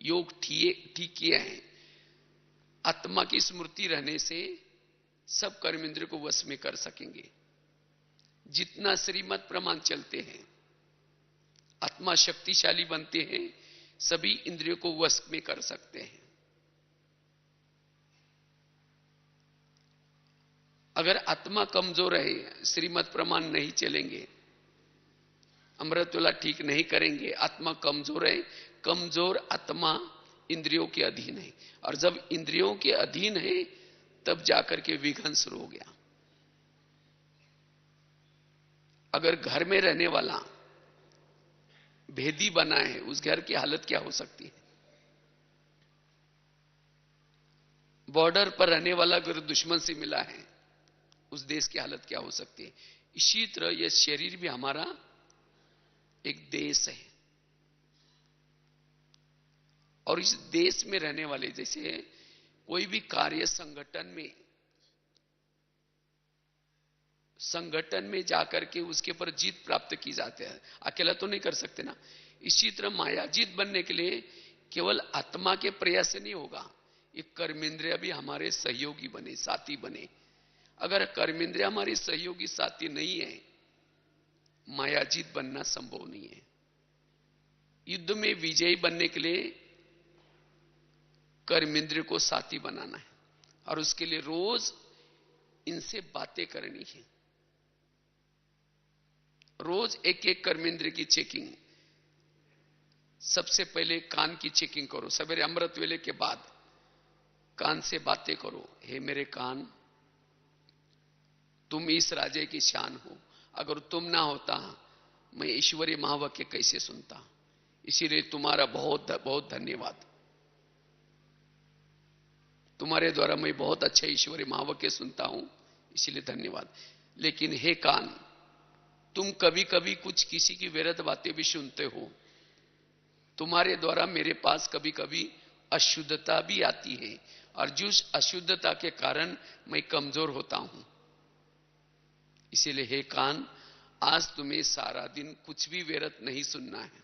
योग ठीक किए हैं। आत्मा की स्मृति रहने से सब कर्म इंद्रियों को वश में कर सकेंगे। जितना श्रीमत प्रमाण चलते हैं, आत्मा शक्तिशाली बनते हैं, सभी इंद्रियों को वश में कर सकते हैं। अगर आत्मा कमजोर है, श्रीमत प्रमाण नहीं चलेंगे, अमृतवेला ठीक नहीं करेंगे, आत्मा कमजोर है, कमजोर आत्मा इंद्रियों के अधीन है, और जब इंद्रियों के अधीन है तब जाकर के विघ्न शुरू हो गया। अगर घर में रहने वाला भेदी बना है, उस घर की हालत क्या हो सकती है? बॉर्डर पर रहने वाला अगर दुश्मन से मिला है, उस देश की हालत क्या हो सकती है? इसी तरह यह शरीर भी हमारा एक देश है, और इस देश में रहने वाले, जैसे कोई भी कार्य संगठन में जाकर के उसके पर जीत प्राप्त की जाती है, अकेला तो नहीं कर सकते ना। इसी तरह मायाजीत बनने के लिए केवल आत्मा के प्रयास से नहीं होगा, ये कर्मेंद्रिय भी हमारे सहयोगी बने, साथी बने। अगर कर्मेंद्रिय हमारी सहयोगी साथी नहीं है, मायाजीत बनना संभव नहीं है। युद्ध में विजयी बनने के लिए कर्मेंद्रिय को साथी बनाना है, और उसके लिए रोज इनसे बातें करनी है। रोज एक एक कर्मेंद्रिय की चेकिंग। सबसे पहले कान की चेकिंग करो, सवेरे अमृत वेले के बाद कान से बातें करो। हे मेरे कान, तुम इस राजे की शान हो, अगर तुम ना होता मैं ईश्वरीय महावाक्य कैसे सुनता? इसीलिए तुम्हारा बहुत बहुत धन्यवाद। तुम्हारे द्वारा मैं बहुत अच्छा ईश्वरीय महावाक्य सुनता हूं, इसीलिए धन्यवाद। लेकिन हे कान, तुम कभी कभी कुछ किसी की व्यर्थ बातें भी सुनते हो। तुम्हारे द्वारा मेरे पास कभी कभी अशुद्धता भी आती है, और जिस अशुद्धता के कारण मैं कमजोर होता हूं। इसीलिए हे कान, आज तुम्हें सारा दिन कुछ भी व्यर्थ नहीं सुनना है।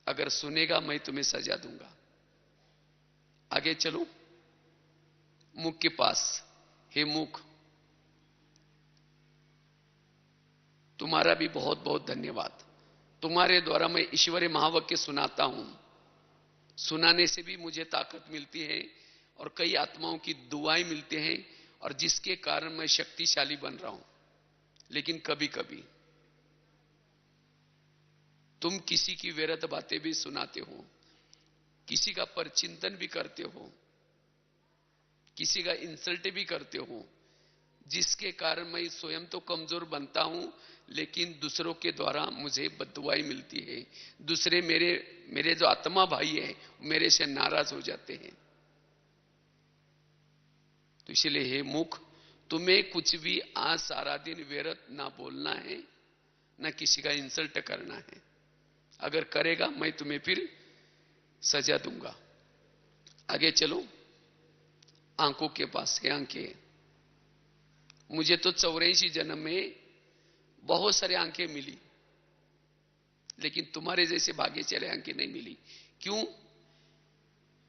अगर सुनेगा मैं तुम्हें सजा दूंगा। आगे चलो मुख के पास। हे मुख, तुम्हारा भी बहुत बहुत धन्यवाद। तुम्हारे द्वारा मैं ईश्वरीय महावाक्य सुनाता हूं। सुनाने से भी मुझे ताकत मिलती है, और कई आत्माओं की दुआएं मिलते हैं, और जिसके कारण मैं शक्तिशाली बन रहा हूं। लेकिन कभी कभी तुम किसी की व्यर्थ बातें भी सुनाते हो, किसी का परचिंतन भी करते हो, किसी का इंसल्ट भी करते हो, जिसके कारण मैं स्वयं तो कमजोर बनता हूं, लेकिन दूसरों के द्वारा मुझे बद्दुआई मिलती है। दूसरे मेरे जो आत्मा भाई है मेरे से नाराज हो जाते हैं। तो इसलिए हे मुख, तुम्हें कुछ भी आज सारा दिन व्यर्थ ना बोलना है, ना किसी का इंसल्ट करना है। अगर करेगा मैं तुम्हें फिर सजा दूंगा। आगे चलो आंखों के पास। है आंखें, मुझे तो 84 जन्म में बहुत सारे आंखें मिली, लेकिन तुम्हारे जैसे भाग्य चले आंखें नहीं मिली। क्यों?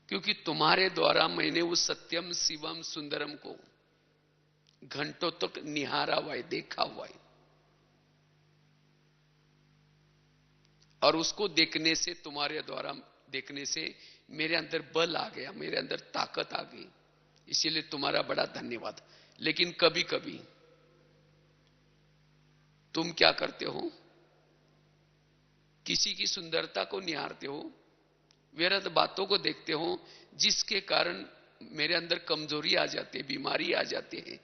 क्योंकि तुम्हारे द्वारा मैंने उस सत्यम शिवम सुंदरम को घंटों तक निहारा हुआ है, देखा हुआ है, और उसको देखने से, तुम्हारे द्वारा देखने से मेरे अंदर बल आ गया, मेरे अंदर ताकत आ गई। इसीलिए तुम्हारा बड़ा धन्यवाद। लेकिन कभी कभी तुम क्या करते हो? किसी की सुंदरता को निहारते हो, व्यर्थ बातों को देखते हो, जिसके कारण मेरे अंदर कमजोरी आ जाती है, बीमारी आ जाती है।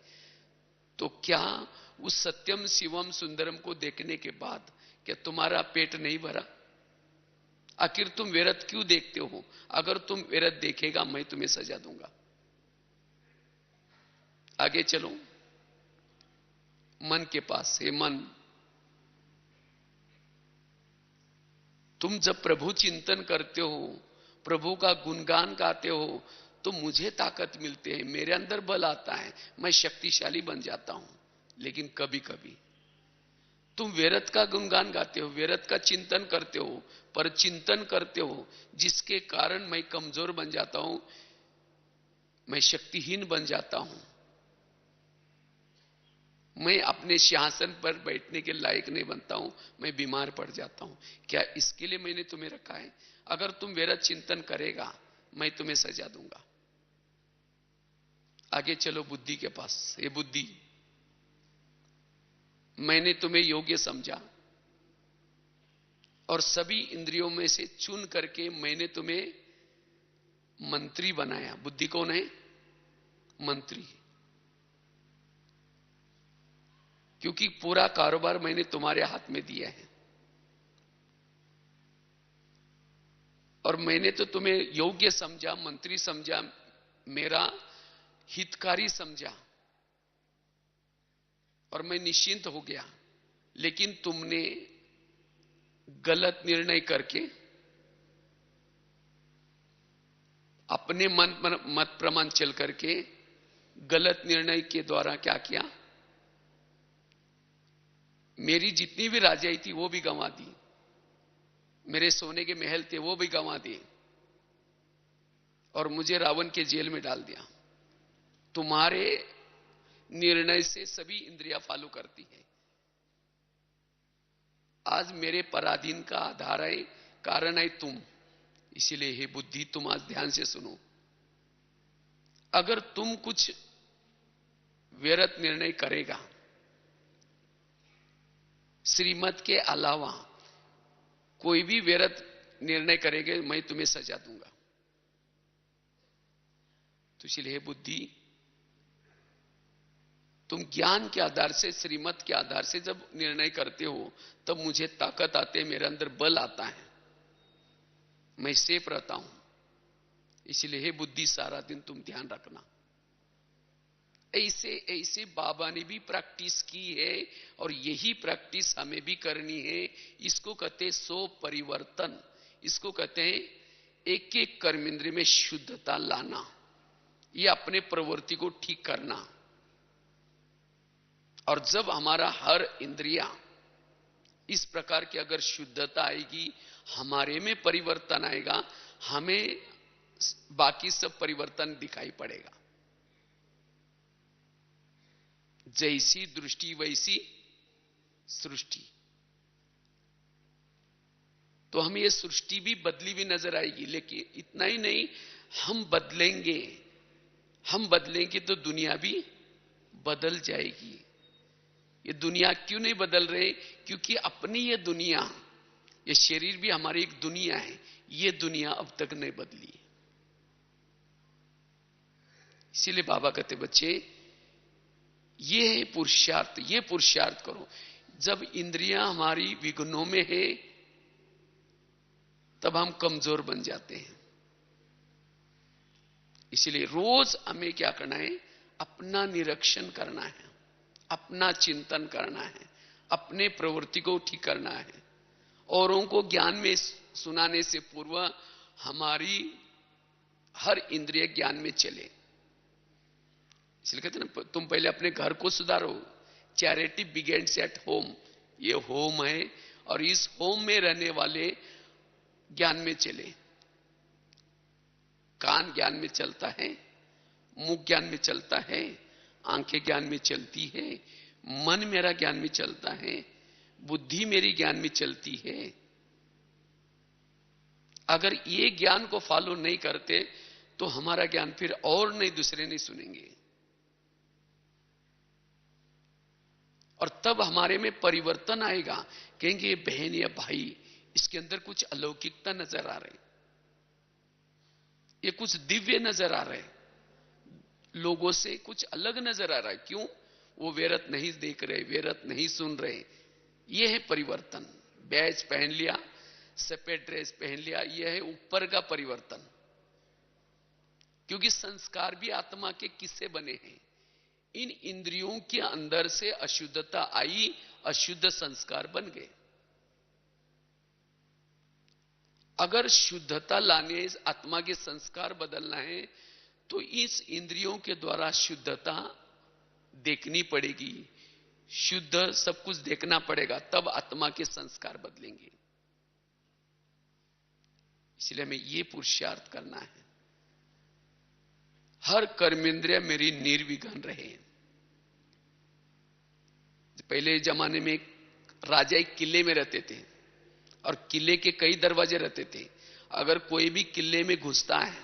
तो क्या उस सत्यम शिवम सुंदरम को देखने के बाद क्या तुम्हारा पेट नहीं भरा? आखिर तुम व्यर्थ क्यों देखते हो? अगर तुम व्यर्थ देखेगा मैं तुम्हें सजा दूंगा। आगे चलो मन के पास। हे मन, तुम जब प्रभु चिंतन करते हो, प्रभु का गुणगान गाते हो, तो मुझे ताकत मिलती है, मेरे अंदर बल आता है, मैं शक्तिशाली बन जाता हूं। लेकिन कभी कभी तुम वेरत का गुणगान गाते हो, वेरत का चिंतन करते हो, पर चिंतन करते हो जिसके कारण मैं कमजोर बन जाता हूं, मैं शक्तिहीन बन जाता हूं, मैं अपने सिंहासन पर बैठने के लायक नहीं बनता हूं, मैं बीमार पड़ जाता हूं। क्या इसके लिए मैंने तुम्हें रखा है? अगर तुम मेरा चिंतन करेगा, मैं तुम्हें सजा दूंगा। आगे चलो बुद्धि के पास। ये बुद्धि, मैंने तुम्हें योग्य समझा और सभी इंद्रियों में से चुन करके मैंने तुम्हें मंत्री बनाया। बुद्धि कौन है? मंत्री। क्योंकि पूरा कारोबार मैंने तुम्हारे हाथ में दिया है और मैंने तो तुम्हें योग्य समझा, मंत्री समझा, मेरा हितकारी समझा और मैं निश्चिंत हो गया। लेकिन तुमने गलत निर्णय करके अपने मत प्रमाण चल करके गलत निर्णय के द्वारा क्या किया? मेरी जितनी भी राजाई थी वो भी गंवा दी, मेरे सोने के महल थे वो भी गंवा दिए और मुझे रावण के जेल में डाल दिया। तुम्हारे निर्णय से सभी इंद्रियां फॉलो करती हैं। आज मेरे पराधीन का आधार है, कारण है तुम। इसीलिए हे बुद्धि, तुम आज ध्यान से सुनो। अगर तुम कुछ व्यर्थ निर्णय करेगा, श्रीमत के अलावा कोई भी व्यर्थ निर्णय करेंगे, मैं तुम्हें सजा दूंगा। तो इसलिए हे बुद्धि, तुम ज्ञान के आधार से, श्रीमत के आधार से जब निर्णय करते हो तब मुझे ताकत आती है, मेरे अंदर बल आता है, मैं सेफ रहता हूं। इसलिए हे बुद्धि, सारा दिन तुम ध्यान रखना। ऐसे ऐसे बाबा ने भी प्रैक्टिस की है और यही प्रैक्टिस हमें भी करनी है। इसको कहते हैं सो परिवर्तन। इसको कहते हैं एक एक कर्मेंद्रिय में शुद्धता लाना, ये अपने प्रवृत्ति को ठीक करना। और जब हमारा हर इंद्रिया इस प्रकार की अगर शुद्धता आएगी, हमारे में परिवर्तन आएगा, हमें बाकी सब परिवर्तन दिखाई पड़ेगा। जैसी दृष्टि वैसी सृष्टि। तो हमें ये सृष्टि भी बदली हुई नजर आएगी। लेकिन इतना ही नहीं, हम बदलेंगे। हम बदलेंगे तो दुनिया भी बदल जाएगी। ये दुनिया क्यों नहीं बदल रहे? क्योंकि अपनी ये दुनिया, ये शरीर भी हमारी एक दुनिया है, ये दुनिया अब तक नहीं बदली। इसीलिए बाबा कहते बच्चे, ये है पुरुषार्थ, ये पुरुषार्थ करो। जब इंद्रियां हमारी विघ्नों में है तब हम कमजोर बन जाते हैं। इसलिए रोज हमें क्या करना है? अपना निरीक्षण करना है, अपना चिंतन करना है, अपने प्रवृत्ति को ठीक करना है। औरों को ज्ञान में सुनाने से पूर्व हमारी हर इंद्रिय ज्ञान में चले। इसलिए कहते ना, तुम पहले अपने घर को सुधारो। Charity begins at home. ये होम है और इस होम में रहने वाले ज्ञान में चले। कान ज्ञान में चलता है, मुख ज्ञान में चलता है, आंखें ज्ञान में चलती है, मन मेरा ज्ञान में चलता है, बुद्धि मेरी ज्ञान में चलती है। अगर ये ज्ञान को फॉलो नहीं करते तो हमारा ज्ञान फिर और नहीं, दूसरे नहीं सुनेंगे। और तब हमारे में परिवर्तन आएगा। कहेंगे ये बहन या भाई, इसके अंदर कुछ अलौकिकता नजर आ रही, ये कुछ दिव्य नजर आ रहे, लोगों से कुछ अलग नजर आ रहा है। क्यों? वो व्यर्थ नहीं देख रहे, व्यर्थ नहीं सुन रहे। ये है परिवर्तन। बैज पहन लिया, सफेद ड्रेस पहन लिया, यह है ऊपर का परिवर्तन। क्योंकि संस्कार भी आत्मा के किससे बने हैं? इन इंद्रियों के अंदर से अशुद्धता आई, अशुद्ध संस्कार बन गए। अगर शुद्धता लाने, आत्मा के संस्कार बदलना है तो इस इंद्रियों के द्वारा शुद्धता देखनी पड़ेगी, शुद्ध सब कुछ देखना पड़ेगा, तब आत्मा के संस्कार बदलेंगे। इसलिए हमें ये पुरुषार्थ करना है, हर कर्मेंद्रिय मेरी निर्विघ्न रहे। पहले जमाने में राजा एक किले में रहते थे और किले के कई दरवाजे रहते थे। अगर कोई भी किले में घुसता है,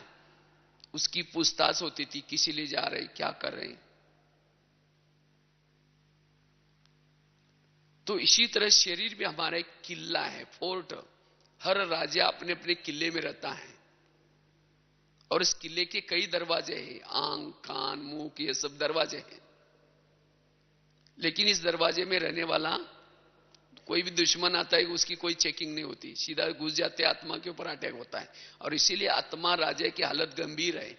उसकी पूछताछ होती थी, किसी ले जा रहे, क्या कर रहे। तो इसी तरह शरीर भी हमारा एक किला है, फोर्ट। हर राजा अपने अपने किले में रहता है और इस किले के कई दरवाजे हैं, आंख, कान, मुंह, ये सब दरवाजे हैं। लेकिन इस दरवाजे में रहने वाला कोई भी दुश्मन आता है, उसकी कोई चेकिंग नहीं होती, सीधा घुस जाते, आत्मा के ऊपर अटैक होता है। और इसीलिए आत्मा राजा की हालत गंभीर है।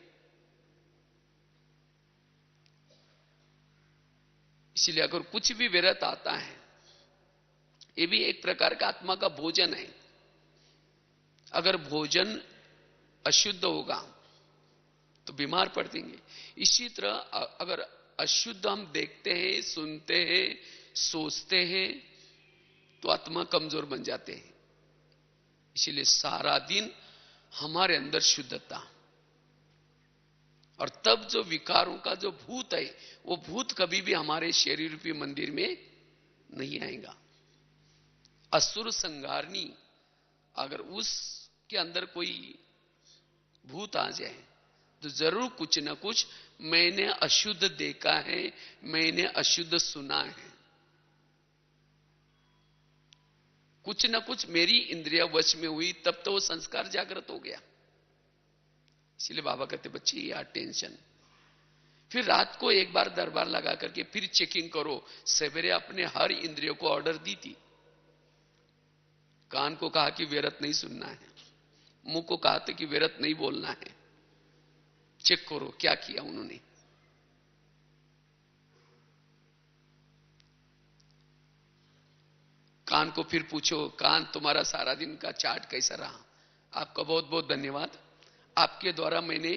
इसीलिए अगर कुछ भी विरत आता है, ये भी एक प्रकार का आत्मा का भोजन है। अगर भोजन अशुद्ध होगा तो बीमार पड़ देंगे। इसी तरह अगर अशुद्ध हम देखते हैं, सुनते हैं, सोचते हैं, तो आत्मा कमजोर बन जाते हैं। इसीलिए सारा दिन हमारे अंदर शुद्धता, और तब जो विकारों का जो भूत है, वो भूत कभी भी हमारे शरीर रूपी मंदिर में नहीं आएगा। असुर संहारणी, अगर उसके अंदर कोई भूत आ जाए तो जरूर कुछ न कुछ मैंने अशुद्ध देखा है, मैंने अशुद्ध सुना है, कुछ न कुछ मेरी इंद्रिया वश में हुई, तब तो वो संस्कार जागृत हो गया। इसलिए बाबा कहते बच्चे यार टेंशन, फिर रात को एक बार दरबार लगा करके फिर चेकिंग करो। सवेरे अपने हर इंद्रियों को ऑर्डर दी थी। कान को कहा कि व्यर्थ नहीं सुनना है, मुंह को कहा था कि व्यर्थ नहीं बोलना है। चेक करो क्या किया उन्होंने। कान को फिर पूछो, कान तुम्हारा सारा दिन का चार्ट कैसा रहा? आपका बहुत बहुत धन्यवाद, आपके द्वारा मैंने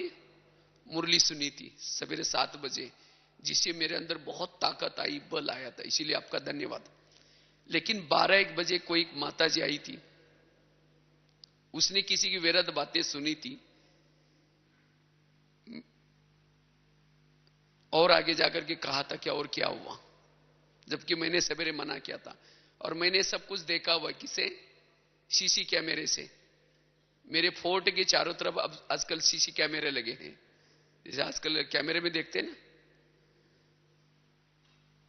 मुरली सुनी थी सवेरे 7 बजे, जिससे मेरे अंदर बहुत ताकत आई, बल आया था, इसीलिए आपका धन्यवाद। लेकिन 12-1 बजे कोई माता जी आई थी, उसने किसी की विरध बातें सुनी थी और आगे जाकर के कहा था क्या और क्या हुआ, जबकि मैंने सवेरे मना किया था। और मैंने सब कुछ देखा हुआ, किसे? सीसी कैमरे से। मेरे फोर्ट के चारों तरफ अब आजकल सीसी कैमरे लगे हैं, जैसे आजकल कैमरे में देखते हैं ना।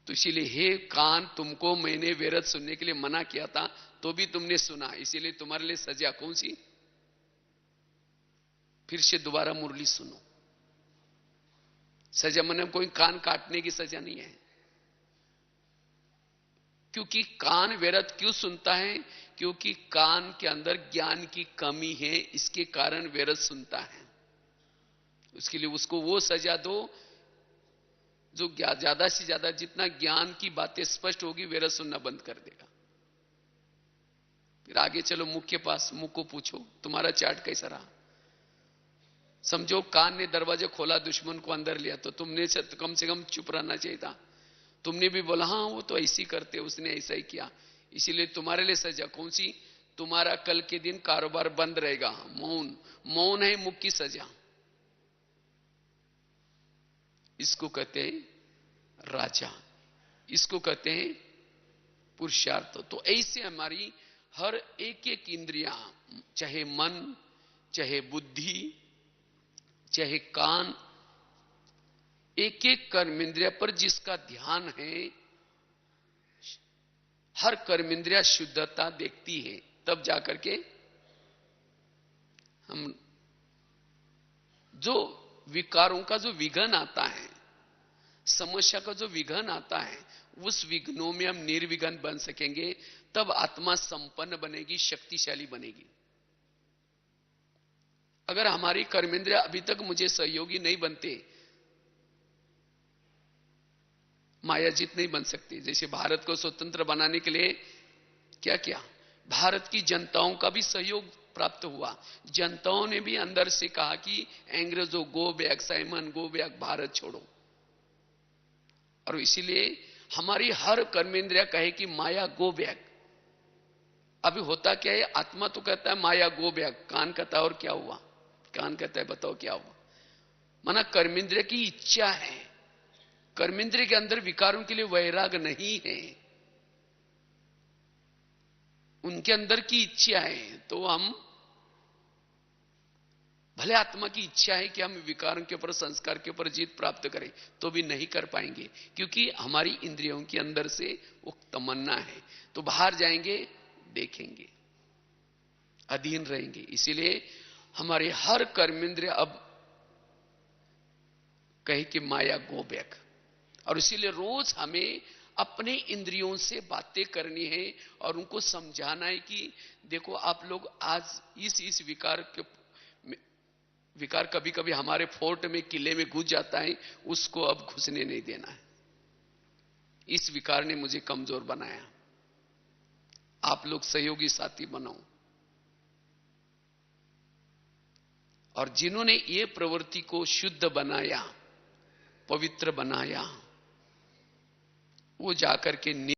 तो इसीलिए हे कान, तुमको मैंने वेरत सुनने के लिए मना किया था, तो भी तुमने सुना, इसीलिए तुम्हारे लिए सजा कौन सी? फिर से दोबारा मुरली सुनो। सजा मैंने कोई कान काटने की सजा नहीं है, क्योंकि कान व्यर्थ क्यों सुनता है? क्योंकि कान के अंदर ज्ञान की कमी है, इसके कारण व्यर्थ सुनता है। उसके लिए उसको वो सजा दो जो ज्यादा से ज्यादा जितना ज्ञान की बातें स्पष्ट होगी, व्यर्थ सुनना बंद कर देगा। फिर आगे चलो मुख के पास, मुख को पूछो तुम्हारा चार्ट कैसा रहा। समझो कान ने दरवाजा खोला, दुश्मन को अंदर लिया, तो तुमने कम से कम चुप रहना चाहिए था। तुमने भी बोला हाँ वो तो ऐसी करते, उसने ऐसा ही किया, इसीलिए तुम्हारे लिए सजा कौन सी? तुम्हारा कल के दिन कारोबार बंद रहेगा। मौन, मौन है मुख की सजा। इसको कहते हैं राजा, इसको कहते हैं पुरुषार्थ। तो ऐसे हमारी हर एक एक इंद्रियां, चाहे मन, चाहे बुद्धि, चाहे कान, एक एक कर्मेंद्रिय पर जिसका ध्यान है, हर कर्मेंद्रिय शुद्धता देखती है, तब जाकर के हम जो विकारों का जो विघन आता है, समस्या का जो विघन आता है, उस विघ्नों में हम निर्विघ्न बन सकेंगे। तब आत्मा संपन्न बनेगी, शक्तिशाली बनेगी। अगर हमारी कर्मेंद्रिय अभी तक मुझे सहयोगी नहीं बनते, मायाजीत नहीं बन सकती। जैसे भारत को स्वतंत्र बनाने के लिए क्या किया? भारत की जनताओं का भी सहयोग प्राप्त हुआ। जनताओं ने भी अंदर से कहा कि अंग्रेजों go back, Simon go back, Bharat छोड़ो। और इसीलिए हमारी हर कर्मेंद्रिया कहे कि माया गो बैक। अभी होता क्या है, आत्मा तो कहता है माया गो बैक, कान कहता है और क्या हुआ, कान कहता है बताओ क्या हुआ। माना कर्मेंद्रिय की इच्छा है, कर्मेंद्रिय के अंदर विकारों के लिए वैराग नहीं है, उनके अंदर की इच्छा है। तो हम भले आत्मा की इच्छा है कि हम विकारों के ऊपर, संस्कार के ऊपर जीत प्राप्त करें, तो भी नहीं कर पाएंगे, क्योंकि हमारी इंद्रियों के अंदर से वो तमन्ना है। तो बाहर जाएंगे, देखेंगे, अधीन रहेंगे। इसीलिए हमारे हर कर्मेंद्रिय अब कहे कि माया गो बैक। और इसीलिए रोज हमें अपने इंद्रियों से बातें करनी है और उनको समझाना है कि देखो आप लोग आज इस विकार कभी कभी हमारे फोर्ट में, किले में घुस जाता है, उसको अब घुसने नहीं देना है। इस विकार ने मुझे कमजोर बनाया, आप लोग सहयोगी साथी बनो। और जिन्होंने ये प्रवृत्ति को शुद्ध बनाया, पवित्र बनाया, वो जाकर के